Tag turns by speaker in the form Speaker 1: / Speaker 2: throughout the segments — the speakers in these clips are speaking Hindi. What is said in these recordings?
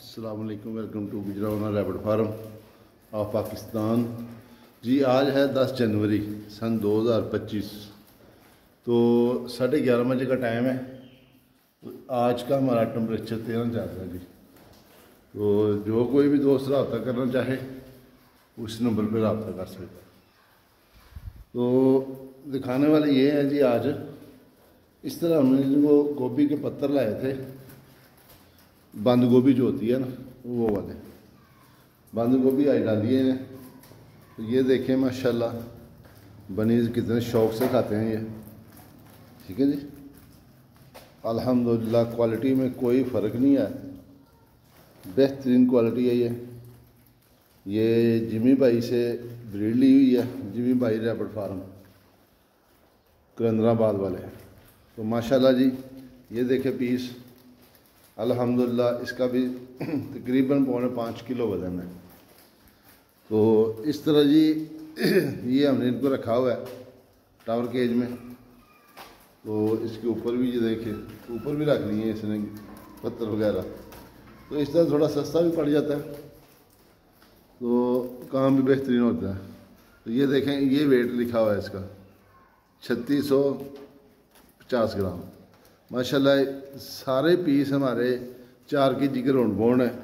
Speaker 1: अस्सलाम वालेकुम, welcome to Gujranwala rabbit farm of Pakistan. जी आज है 10 जनवरी सन 2025। तो 11:30 बजे का टाइम है। तो आज का हमारा टेम्परेचर 13 चल रहा है जी। तो जो कोई भी दोस्त रब्ता करना चाहे उस नंबर पर रब्ता कर सकता है। तो दिखाने वाले ये है जी, आज इस तरह हमने जो गोभी के पत्तर लाए थे, बंद गोभी जो होती है ना, वो वाले बंद गोभी आज डाली है। तो ये देखें माशाल्लाह बनीज कितने शौक से खाते हैं ये। ठीक है जी, अल्हम्दुलिल्लाह क्वालिटी में कोई फ़र्क नहीं है, बेहतरीन क्वालिटी है ये जिमी भाई से ब्रीड ली हुई है। जिमी भाई रैबिट फार्म करंदराबाद वाले। तो माशाल्लाह जी ये देखें पीस, अल्हम्दुलिल्लाह इसका भी तकरीबन 4.5 किलो वज़न है। तो इस तरह जी ये हमने इनको रखा हुआ है टावर केज में। तो इसके ऊपर भी ये देखें, ऊपर भी रख लिए इसने पत्थर वगैरह। तो इस तरह थोड़ा सस्ता भी पड़ जाता है, तो काम भी बेहतरीन होता है। तो ये देखें, ये वेट लिखा हुआ है इसका 3650 ग्राम। माशाल्लाह सारे पीस हमारे 4 केजी के राउंड बाउंड है,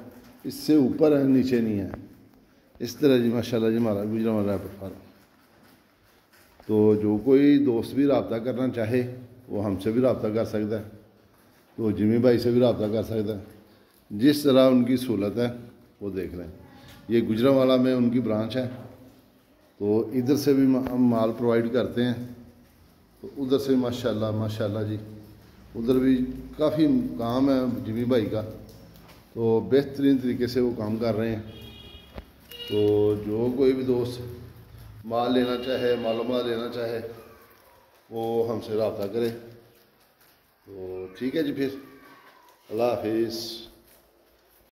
Speaker 1: इससे ऊपर है नीचे नहीं है। इस तरह जी माशाल्लाह जी हमारा गुजरावाला रैबिट फार्म। तो जो कोई दोस्त भी रब्ता करना चाहे वो हमसे भी रब्ता कर सकता है, तो जिमी भाई से भी रब्ता कर सकता है। जिस तरह उनकी सहूलत है वो देख लें। ये गुजरावाला में उनकी ब्रांच है, तो इधर से भी हम माल प्रोवाइड करते हैं। तो उधर से माशाल्लाह माशाल्लाह जी उधर भी काफ़ी काम है जिमी भाई का, तो बेहतरीन तरीके से वो काम कर रहे हैं। तो जो कोई भी दोस्त माल लेना चाहे, मालूमात लेना चाहे, वो हमसे रब्ता करे। तो ठीक है जी, फिर अल्लाह हाफिज़।